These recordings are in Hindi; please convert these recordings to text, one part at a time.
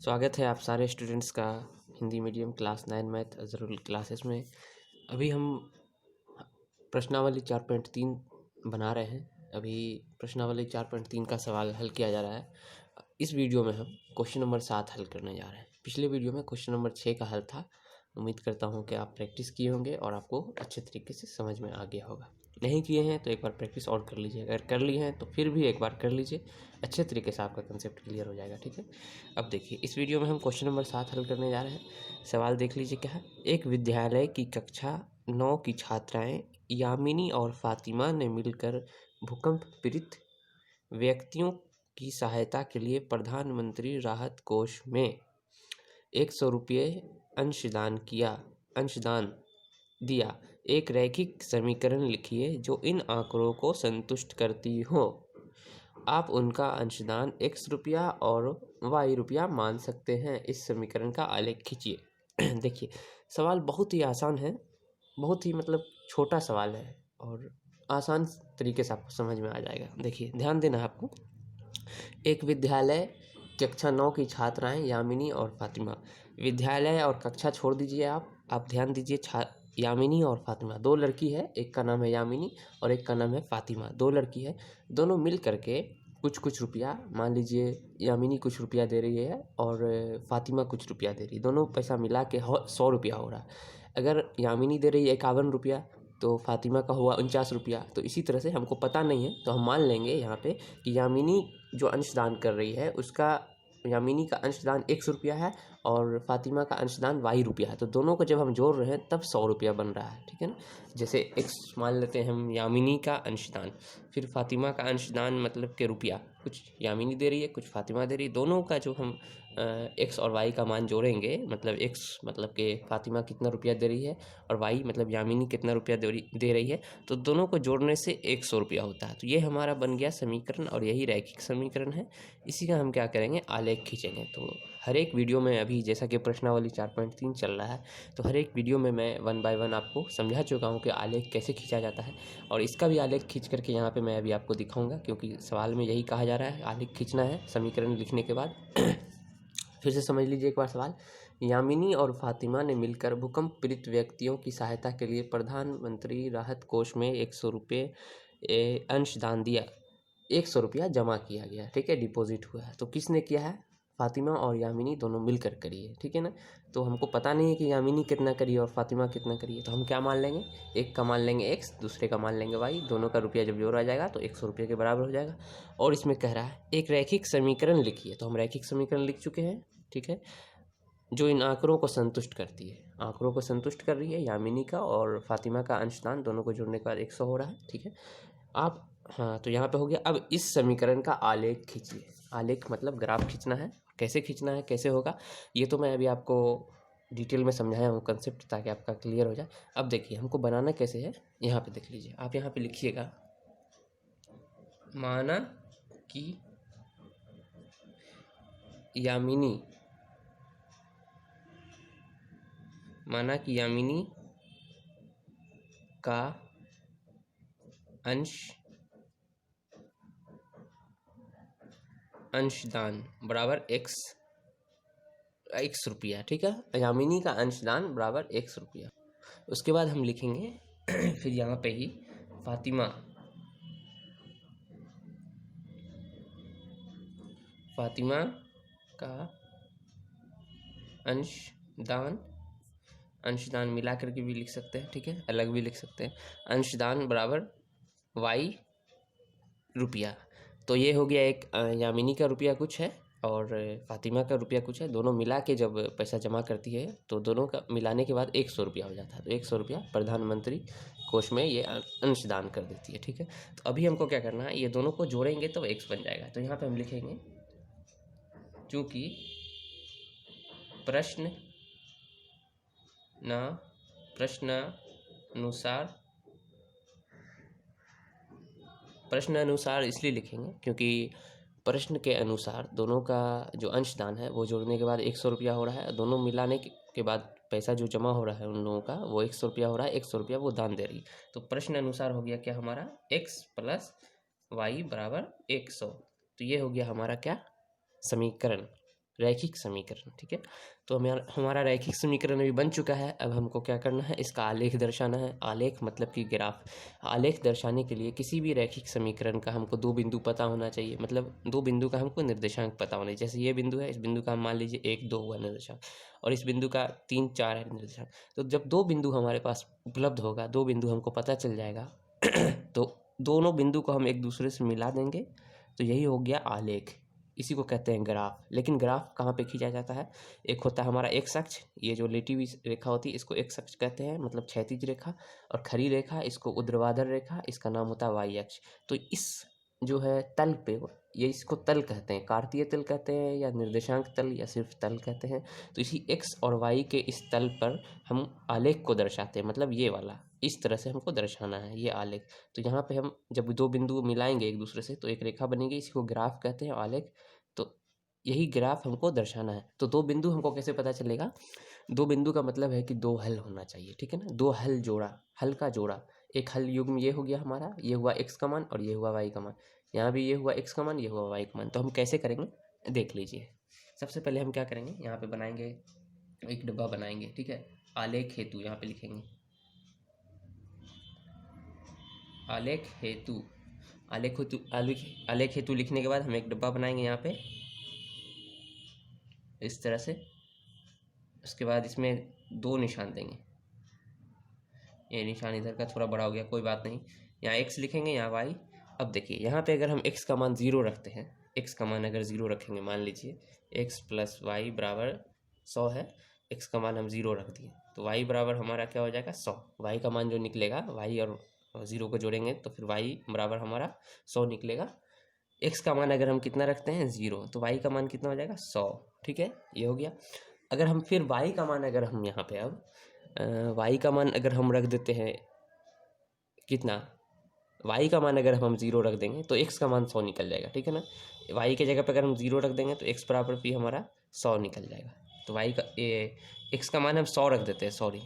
स्वागत है आप सारे स्टूडेंट्स का Hindi medium class 9 math Azrul classes में। अभी हम प्रश्नावली 4.3 बना रहे हैं। अभी प्रश्नावली 4.3 का सवाल हल किया जा रहा है। इस वीडियो में हम क्वेश्चन नंबर 7 हल करने जा रहे हैं। पिछले वीडियो में क्वेश्चन नंबर 6 का हल था। उम्मीद करता हूँ कि आप प्रैक्टिस किए होंगे और आपको अच्छे तरीके से समझ में आ गया होगा। नहीं किए हैं तो एक बार प्रैक्टिस और कर लीजिए, अगर कर लिए हैं तो फिर भी एक बार कर लीजिए, अच्छे तरीके से आपका कंसेप्ट क्लियर हो जाएगा। ठीक है, अब देखिए इस वीडियो में हम क्वेश्चन नंबर 7 हल करने जा रहे हैं। सवाल देख लीजिए क्या है। एक विद्यालय की कक्षा 9 की छात्राएं यामिनी और फातिमा ने मिलकर भूकंप पीड़ित व्यक्तियों की सहायता के लिए प्रधानमंत्री राहत कोष में 100 रुपये अंशदान दिया। एक रैखिक समीकरण लिखिए जो इन आंकड़ों को संतुष्ट करती हो। आप उनका अंशदान x रुपया और y रुपया मान सकते हैं। इस समीकरण का आलेख खींचिए। देखिए सवाल बहुत ही आसान है, बहुत ही छोटा सवाल है और आसान तरीके से आपको समझ में आ जाएगा। देखिए ध्यान देना है आपको। एक विद्यालय कक्षा 9 की छात्राएं यामिनी और फातिमा। विद्यालय और कक्षा छोड़ दीजिए, आप ध्यान दीजिए। यामिनी और फातिमा दो लड़की है, एक का नाम है यामिनी और एक का नाम है फातिमा। दो लड़की है, दोनों मिल करके कुछ कुछ रुपया, मान लीजिए यामिनी कुछ रुपया दे रही है और फातिमा कुछ रुपया दे रही है। दोनों पैसा मिला के 100 रुपया हो रहा है। अगर यामिनी दे रही है 51 रुपया तो फातिमा का हुआ 49 रुपया। तो इसी तरह से हमको पता नहीं है तो हम मान लेंगे यहाँ पे कि यामिनी जो अंशदान कर रही है उसका, यामिनी का अंशदान 100 रुपया है और फातिमा का अंशदान y रुपया है। तो दोनों को जब हम जोड़ रहे हैं तब 100 रुपया बन रहा है। ठीक है ना। जैसे x मान लेते हैं हम यामिनी का अंशदान, फिर फातिमा का अंशदान मतलब के रुपया, कुछ यामिनी दे रही है कुछ फातिमा दे रही है। दोनों का जो हम x और y का मान जोड़ेंगे, मतलब x मतलब कि फातिमा कितना रुपया दे रही है और y मतलब यामिनी कितना रुपया दे रही है, तो दोनों को जोड़ने से 100 रुपया होता है। तो ये हमारा बन गया समीकरण और यही रैखिक समीकरण है। इसी का हम क्या करेंगे, आलेख खींचेंगे। तो हर एक वीडियो में, अभी जैसा कि प्रश्नावली 4.3 चल रहा है, तो हर एक वीडियो में मैं 1 बाय 1 आपको समझा चुका हूँ कि आलेख कैसे खींचा जाता है। और इसका भी आलेख खींच करके यहाँ पे मैं अभी आपको दिखाऊंगा, क्योंकि सवाल में यही कहा जा रहा है, आलेख खींचना है समीकरण लिखने के बाद। फिर से समझ लीजिए एक बार सवाल। यामिनी और फातिमा ने मिलकर भूकंप पीड़ित व्यक्तियों की सहायता के लिए प्रधानमंत्री राहत कोष में 100 रुपये अंशदान दिया। 100 रुपया जमा किया गया, ठीक है, डिपॉजिट हुआ है। तो किसने किया है, फातिमा और यामिनी दोनों मिलकर करी है। ठीक है ना। तो हमको पता नहीं है कि यामिनी कितना करी है और फातिमा कितना करी है, तो हम क्या मान लेंगे, एक का मान लेंगे x, दूसरे का मान लेंगे y। दोनों का रुपया जब जोड़ा जाएगा तो 100 रुपये के बराबर हो जाएगा। और इसमें कह रहा है एक रैखिक समीकरण लिखिए, तो हम रैखिक समीकरण लिख चुके हैं। ठीक है, जो इन आंकड़ों को संतुष्ट करती है, आंकड़ों को संतुष्ट कर रही है। यामिनी का और फातिमा का अंशदान दोनों को जोड़ने के बाद 100 हो रहा है। ठीक है, आप, हाँ, तो यहाँ पे हो गया। अब इस समीकरण का आलेख खींचिए। आलेख मतलब ग्राफ खींचना है। कैसे खींचना है, कैसे होगा, ये तो मैं अभी आपको डिटेल में समझाया हूँ कंसेप्ट, ताकि आपका क्लियर हो जाए। अब देखिए हमको बनाना कैसे है, यहाँ पे देख लीजिए। आप यहाँ पे लिखिएगा, माना कि यामिनी का अंशदान बराबर x रुपया। ठीक है, यामिनी का अंशदान बराबर 100 रुपया। उसके बाद हम लिखेंगे फिर यहाँ पे ही फातिमा का अंशदान मिला करके भी लिख सकते हैं। ठीक है, अलग भी लिख सकते हैं। अंशदान बराबर y रुपया। तो ये हो गया, एक यामिनी का रुपया कुछ है और फातिमा का रुपया कुछ है। दोनों मिला के जब पैसा जमा करती है तो दोनों का मिलाने के बाद 100 रुपया हो जाता है। तो 100 रुपया प्रधानमंत्री कोष में ये अंशदान कर देती है। ठीक है, तो अभी हमको क्या करना है, ये दोनों को जोड़ेंगे तो x बन जाएगा। तो यहाँ पे हम लिखेंगे, चूँकि प्रश्न अनुसार इसलिए लिखेंगे क्योंकि प्रश्न के अनुसार दोनों का जो अंशदान है वो जोड़ने के बाद 100 रुपया हो रहा है। दोनों मिलाने के बाद पैसा जो जमा हो रहा है उन लोगों का, वो 100 रुपया हो रहा है। 100 रुपया वो दान दे रही। तो प्रश्न अनुसार हो गया क्या हमारा, x + y बराबर 100। तो ये हो गया हमारा क्या, समीकरण। रैखिक समीकरण। ठीक है, तो हमारा रैखिक समीकरण अभी बन चुका है। अब हमको क्या करना है, इसका आलेख दर्शाना है। आलेख मतलब कि ग्राफ। आलेख दर्शाने के लिए किसी भी रैखिक समीकरण का हमको दो बिंदु पता होना चाहिए, मतलब दो बिंदु का हमको निर्देशांक पता होना चाहिए। जैसे ये बिंदु है, इस बिंदु का हम मान लीजिए 1 2 हुआ निर्देशांक, और इस बिंदु का 3 4 है निर्देशांक। तो जब दो बिंदु हमारे पास उपलब्ध होगा, दो बिंदु हमको पता चल जाएगा तो दोनों बिंदु को हम एक दूसरे से मिला देंगे, तो यही हो गया आलेख। इसी को कहते हैं ग्राफ। लेकिन ग्राफ कहाँ पे खींचा जाता है, एक होता है हमारा एक्स अक्ष, ये जो लेटी हुई रेखा होती है इसको एक्स अक्ष कहते हैं, मतलब क्षैतिज रेखा। और खड़ी रेखा इसको ऊर्ध्वाधर रेखा, इसका नाम होता है वाई अक्ष। तो इस जो है तल पे, ये इसको तल कहते हैं, कार्तीय तल कहते हैं, या निर्देशांक तल, या सिर्फ तल कहते हैं। तो इसी एक्स और वाई के इस तल पर हम आलेख को दर्शाते हैं, मतलब ये वाला, इस तरह से हमको दर्शाना है ये आलेख। तो यहाँ पे हम जब दो बिंदु मिलाएंगे एक दूसरे से तो एक रेखा बनेगी, इसी को ग्राफ कहते हैं, आलेख। तो यही ग्राफ हमको दर्शाना है। तो दो बिंदु हमको कैसे पता चलेगा, दो बिंदु का मतलब है कि दो हल होना चाहिए। ठीक है ना, दो हल जोड़ा, हल का जोड़ा। एक हल युग्म ये हो गया हमारा, ये हुआ एक्स का मान और ये हुआ वाई का मान। यहाँ भी ये हुआ एक्स का मान, ये हुआ वाई का मान। तो हम कैसे करेंगे देख लीजिए। सबसे पहले हम क्या करेंगे, यहाँ पे बनाएंगे एक डब्बा बनाएंगे। ठीक है, आलेख हेतु यहाँ पे लिखेंगे, आलेख हेतु। आलेख हेतु लिखने के बाद हम एक डब्बा बनाएंगे यहाँ पे इस तरह से। उसके बाद इसमें दो निशान देंगे, ये निशान इधर का थोड़ा बड़ा हो गया, कोई बात नहीं। यहाँ एक्स लिखेंगे, यहाँ वाई। अब देखिए यहाँ पे अगर हम एक्स का मान 0 रखते हैं, एक्स का मान अगर 0 रखेंगे, मान लीजिए एक्स प्लस वाई बराबर 100 है, एक्स का मान हम 0 रख दिए, तो वाई बराबर हमारा क्या हो जाएगा 100। वाई का मान जो निकलेगा, वाई और 0 को जोड़ेंगे तो फिर वाई बराबर हमारा 100 निकलेगा। एक्स का मान अगर हम कितना रखते हैं 0, तो वाई का मान कितना हो जाएगा 100। ठीक है, ये हो गया। अगर हम फिर वाई का मान अगर हम यहाँ पे अब वाई का मान अगर हम रख देते हैं कितना, वाई का मान अगर हम 0 रख देंगे तो एक्स का मान 100 निकल जाएगा। ठीक है ना, वाई के जगह पर अगर हम 0 रख देंगे तो एक्स बराबर भी हमारा 100 निकल जाएगा। तो वाई का एक्स का मान हम 100 रख देते हैं, सॉरी।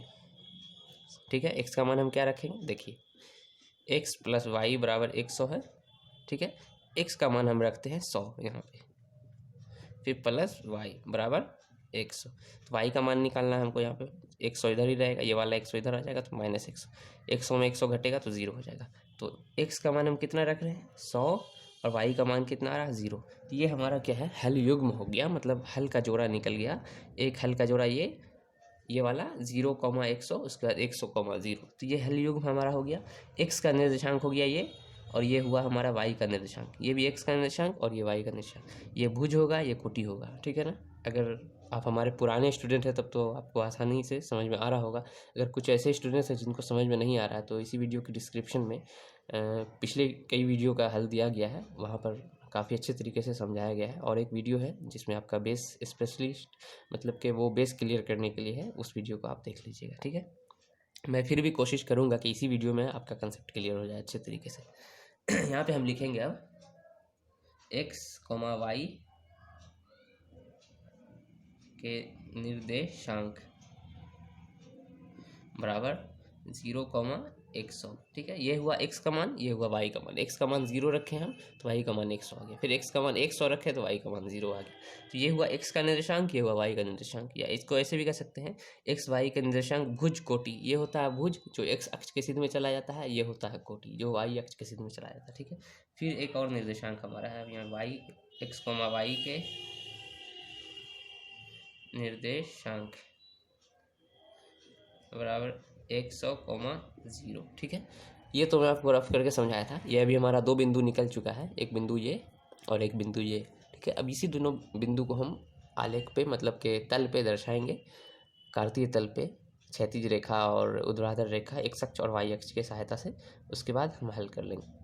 ठीक है, एक्स का मान हम क्या रखेंगे, देखिए एक्स प्लस वाई बराबर 100 है। ठीक है, एक्स का मान हम रखते हैं 100 यहाँ पे, फिर प्लस वाई बराबर 100। तो वाई का मान निकालना है हमको, यहाँ पे 100 इधर ही रहेगा, ये वाला 100 इधर आ जाएगा, तो माइनस 100। 100 में 100 घटेगा तो 0 हो जाएगा। तो एक्स का मान हम कितना रख रहे हैं 100, और वाई का मान कितना आ रहा है 0। तो ये हमारा क्या है, हल युग्म हो गया, मतलब हल का जोड़ा निकल गया। एक हल का जोड़ा ये वाला 0,100, उसके बाद 100,0। तो ये हल युग्म हमारा हो गया। एक्स का निर्देशांक हो गया ये, और ये हुआ हमारा वाई का निर्देशांक, ये भी एक्स का निर्देशांक और ये वाई का निर्देशांक। ये भुज होगा, ये कोटि होगा। ठीक है ना, अगर आप हमारे पुराने स्टूडेंट हैं तब तो आपको आसानी से समझ में आ रहा होगा। अगर कुछ ऐसे स्टूडेंट्स हैं जिनको समझ में नहीं आ रहा है तो इसी वीडियो की डिस्क्रिप्शन में पिछले कई वीडियो का हल दिया गया है, वहाँ पर काफ़ी अच्छे तरीके से समझाया गया है। और एक वीडियो है जिसमें आपका बेस स्पेशलिस्ट, मतलब कि वो बेस क्लियर करने के लिए है, उस वीडियो को आप देख लीजिएगा। ठीक है, मैं फिर भी कोशिश करूँगा कि इसी वीडियो में आपका कंसेप्ट क्लियर हो जाए अच्छे तरीके से। यहाँ पे हम लिखेंगे अब एक्स कोमा वाई के निर्देशांक बराबर 0,100। ठीक है, ये हुआ एक्स का मान, ये हुआ वाई का मान। एक्स का मान 0 रखे हम तो वाई का मान 100 आ गया, फिर एक्स का मान 100 रखे तो वाई का मान 0 आ गया। तो ये हुआ एक्स का निर्देशांक, ये हुआ वाई का निर्देशांक। या इसको ऐसे भी कह सकते हैं, एक्स वाई का निर्देशांक भुज कोटि। ये होता है भुज जो एक्स अक्ष के सीध में चला जाता है, ये होता है कोटि जो वाई अक्ष के सीध में चला जाता है। ठीक है, फिर एक और निर्देशांक हमारा है यहाँ वाई, एक्स कोमा वाई के निर्देशांक बराबर 100,0। ठीक है, ये तो मैं आपको रफ करके समझाया था। ये अभी हमारा दो बिंदु निकल चुका है, एक बिंदु ये और एक बिंदु ये। ठीक है, अब इसी दोनों बिंदु को हम आलेख पे, मतलब के तल पे दर्शाएंगे, कार्तीय तल पे, क्षैतिज रेखा और ऊर्ध्वाधर रेखा, एक्स अक्ष और वाई अक्ष की सहायता से। उसके बाद हम हल कर लेंगे।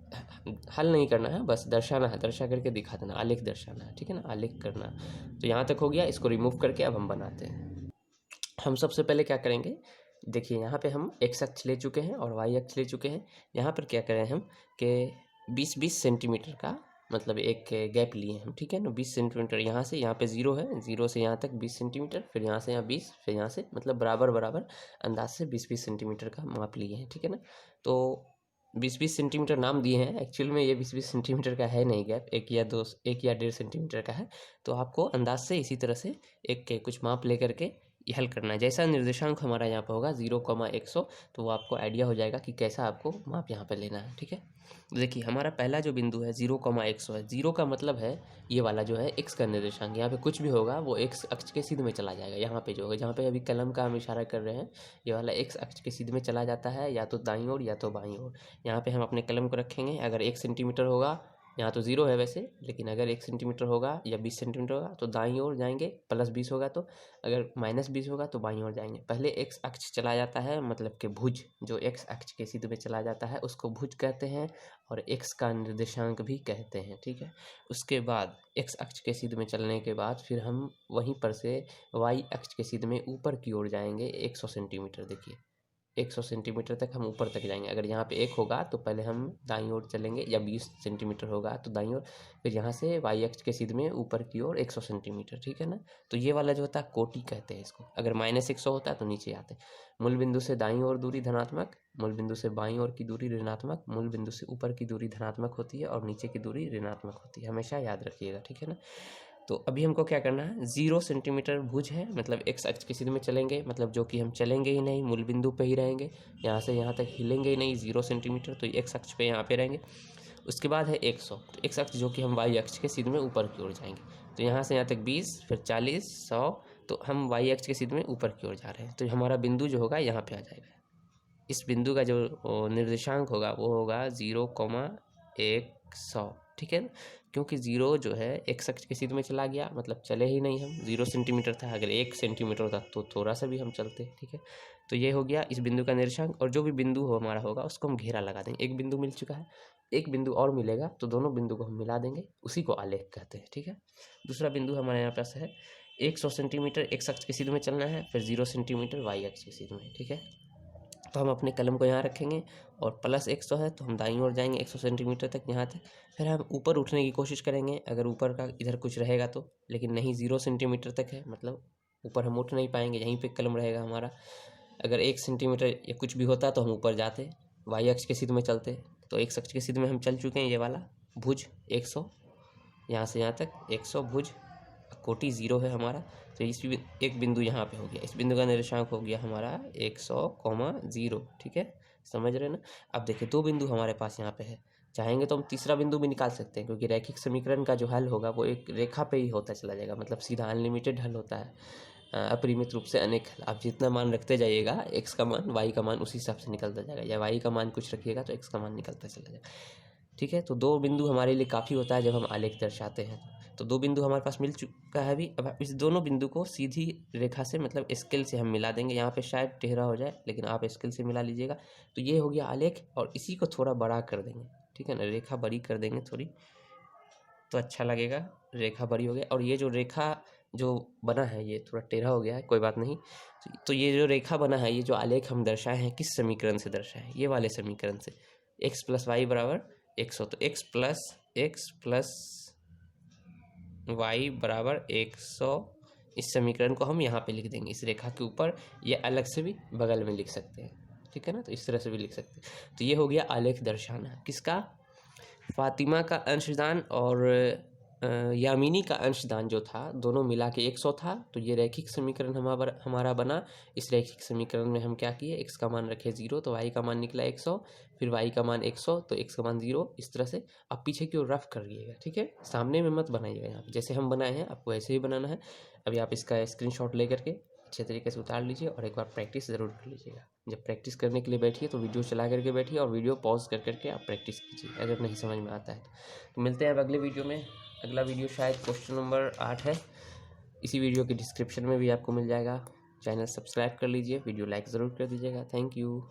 हल नहीं करना है, बस दर्शाना है, दर्शा करके दिखा देना, आलेख दर्शाना है। ठीक है ना, आलेख करना। तो यहाँ तक हो गया, इसको रिमूव करके अब हम बनाते हैं। हम सबसे पहले क्या करेंगे, देखिए यहाँ पे हम एक्स अक्ष ले चुके हैं और वाई अक्ष ले चुके हैं। यहाँ पर क्या करें हम कि 20-20 सेंटीमीटर का, मतलब एक गैप लिए हम। ठीक है ना, 20 सेंटीमीटर, यहाँ से यहाँ पे 0 है, 0 से यहाँ तक 20 सेंटीमीटर, फिर यहाँ से यहाँ 20, फिर यहाँ से, मतलब बराबर बराबर अंदाज से 20-20 सेंटीमीटर का माप लिए हैं। ठीक है ना, तो 20-20 सेंटीमीटर नाम दिए हैं, एक्चुअल में ये 20-20 सेंटीमीटर का है नहीं गैप, 1 या 1.5 सेंटीमीटर का है। तो आपको अंदाज से इसी तरह से एक के कुछ माप लेकर के ये हल करना है। जैसा निर्देशांक हमारा यहाँ पे होगा 0,100, तो वो आपको आइडिया हो जाएगा कि कैसा आपको माप यहाँ पे लेना है। ठीक है, देखिए हमारा पहला जो बिंदु है 0,100 है। 0 का मतलब है ये वाला जो है x का निर्देशांक, यहाँ पे कुछ भी होगा वो x अक्ष के सीध में चला जाएगा। यहाँ पे जो होगा, जहाँ पे अभी कलम का हम इशारा कर रहे हैं, ये वाला x अक्ष के सीध में चला जाता है, या तो दाईं ओर या तो बाईं ओर। यहाँ पे हम अपने कलम को रखेंगे, अगर 1 सेंटीमीटर होगा, यहाँ तो 0 है वैसे, लेकिन अगर 1 सेंटीमीटर होगा या 20 सेंटीमीटर होगा तो दाईं ओर जाएंगे, +20 होगा तो, अगर -20 होगा तो बाईं ओर जाएंगे। पहले x अक्ष चला जाता है, मतलब कि भुज, जो x अक्ष के सीध में चला जाता है उसको भुज कहते हैं, और x का निर्देशांक भी कहते हैं। ठीक है, उसके बाद x अक्ष के सीध में चलने के बाद फिर हम वहीं पर से y अक्ष के सीध में ऊपर की ओर जाएंगे 100 सेंटीमीटर। देखिए 100 सेंटीमीटर तक हम ऊपर तक जाएंगे। अगर यहाँ पे 1 होगा तो पहले हम दाईं ओर चलेंगे, या 20 सेंटीमीटर होगा तो दाईं ओर, फिर यहाँ से y अक्ष के सीध में ऊपर की ओर 100 सेंटीमीटर। ठीक है ना, तो ये वाला जो होता है कोटि कहते हैं इसको। अगर -100 होता है तो नीचे आते हैं। मूल बिंदु से दाईं ओर दूरी धनात्मक, मूल बिंदु से बाईं ओर की दूरी ऋणात्मक, मूल बिंदु से ऊपर की दूरी धनात्मक होती है और नीचे की दूरी ऋणात्मक होती है, हमेशा याद रखिएगा। ठीक है ना, तो अभी हमको क्या करना है, 0 सेंटीमीटर भुज है, मतलब x अक्ष के सीध में चलेंगे, मतलब जो कि हम चलेंगे ही नहीं, मूल बिंदु पे ही रहेंगे, यहाँ से यहाँ तक हिलेंगे ही नहीं, 0 सेंटीमीटर, तो x अक्ष पे यहाँ पे रहेंगे। उसके बाद है 100, तो x अक्ष जो कि हम y अक्ष के सीध में ऊपर की ओर जाएंगे, तो यहाँ से यहाँ तक 20, फिर 40, 100, तो हम y अक्ष के सीध में ऊपर की ओर जा रहे हैं, तो हमारा बिंदु जो होगा यहाँ पे आ जाएगा। इस बिंदु का जो निर्देशांक होगा वो होगा 0,100। ठीक है, क्योंकि 0 जो है x अक्ष के सीध में चला गया, मतलब चले ही नहीं हम, 0 सेंटीमीटर था, अगर 1 सेंटीमीटर होता तो थोड़ा सा भी हम चलते। ठीक है, तो ये हो गया इस बिंदु का निर्देशांक, और जो भी बिंदु हो हमारा होगा उसको हम घेरा लगा देंगे। एक बिंदु मिल चुका है, एक बिंदु और मिलेगा, तो दोनों बिंदु को हम मिला देंगे, उसी को आलेख कहते हैं। ठीक है, दूसरा बिंदु हमारे यहाँ पास है 100 सेंटीमीटर x अक्ष के सीध में चलना है, फिर 0 सेंटीमीटर y अक्ष के सीध में। ठीक है, तो हम अपने कलम को यहाँ रखेंगे, और +100 है तो हम दाईं ओर जाएंगे 100 सेंटीमीटर तक, यहाँ तक, फिर हम ऊपर उठने की कोशिश करेंगे, अगर ऊपर का इधर कुछ रहेगा तो, लेकिन नहीं, 0 सेंटीमीटर तक है, मतलब ऊपर हम उठ नहीं पाएंगे, यहीं पे कलम रहेगा हमारा। अगर 1 सेंटीमीटर या कुछ भी होता तो हम ऊपर जाते, y अक्ष के सीध में चलते, तो x अक्ष के सीध में हम चल चुके हैं, ये वाला भुज 100, यहाँ से यहाँ तक 100 भुज, कोटि 0 है हमारा, तो इस एक बिंदु यहाँ पे हो गया, इस बिंदु का निर्देशांक हो गया हमारा 100,0। ठीक है, समझ रहे ना। अब देखिए 2 बिंदु हमारे पास यहाँ पे है, चाहेंगे तो हम तीसरा बिंदु भी निकाल सकते हैं, क्योंकि रैखिक समीकरण का जो हल होगा वो एक रेखा पे ही होता चला जाएगा, मतलब सीधा अनलिमिटेड हल होता है, अपरिमित रूप से अनेक हल। आप जितना मान रखते जाइएगा, x का मान y का मान उसी हिसाब से निकलता जाएगा, या y का मान कुछ रखिएगा तो x का मान निकलता चला जाएगा। ठीक है, तो 2 बिंदु हमारे लिए काफ़ी होता है जब हम आलेख दर्शाते हैं। तो 2 बिंदु हमारे पास मिल चुका है अभी। अब इस दोनों बिंदु को सीधी रेखा से, मतलब स्केल से हम मिला देंगे। यहाँ पे शायद टेढ़ा हो जाए, लेकिन आप स्केल से मिला लीजिएगा, तो ये हो गया आलेख, और इसी को थोड़ा बड़ा कर देंगे। ठीक है ना, रेखा बड़ी कर देंगे थोड़ी, तो अच्छा लगेगा। रेखा बड़ी हो गया, और ये जो रेखा जो बना है ये थोड़ा टेढ़ा हो गया है, कोई बात नहीं। तो ये जो रेखा बना है, ये जो आलेख हम दर्शाए हैं, किस समीकरण से दर्शाए हैं, ये वाले समीकरण से, x + y = 100, तो x + y = 100, इस समीकरण को हम यहाँ पे लिख देंगे इस रेखा के ऊपर, या अलग से भी बगल में लिख सकते हैं। ठीक है ना, तो इस तरह से भी लिख सकते हैं। तो ये हो गया आलेख दर्शाना, किसका, फातिमा का अंशदान और यामिनी का अंशदान जो था, दोनों मिला के 100 था। तो ये रैखिक समीकरण हमारा बना। इस रैखिक समीकरण में हम क्या किए, x का मान रखे 0, तो y का मान निकला 100, फिर y का मान 100, तो x का मान 0। इस तरह से आप पीछे की ओर रफ कर लीजिएगा। ठीक है, सामने में मत बनाइएगा, यहाँ जैसे हम बनाए हैं आपको ऐसे ही बनाना है। अभी आप इसका स्क्रीनशॉट लेकर के अच्छे तरीके से उतार लीजिए, और एक बार प्रैक्टिस ज़रूर कर लीजिएगा। जब प्रैक्टिस करने के लिए बैठिए तो वीडियो चला करके बैठिए, और वीडियो पॉज कर करके आप प्रैक्टिस कीजिए, अगर नहीं समझ में आता है तो मिलते हैं अब अगले वीडियो में। अगला वीडियो शायद क्वेश्चन नंबर 8 है। इसी वीडियो के डिस्क्रिप्शन में भी आपको मिल जाएगा। चैनल सब्सक्राइब कर लीजिए, वीडियो लाइक ज़रूर कर दीजिएगा। Thank you.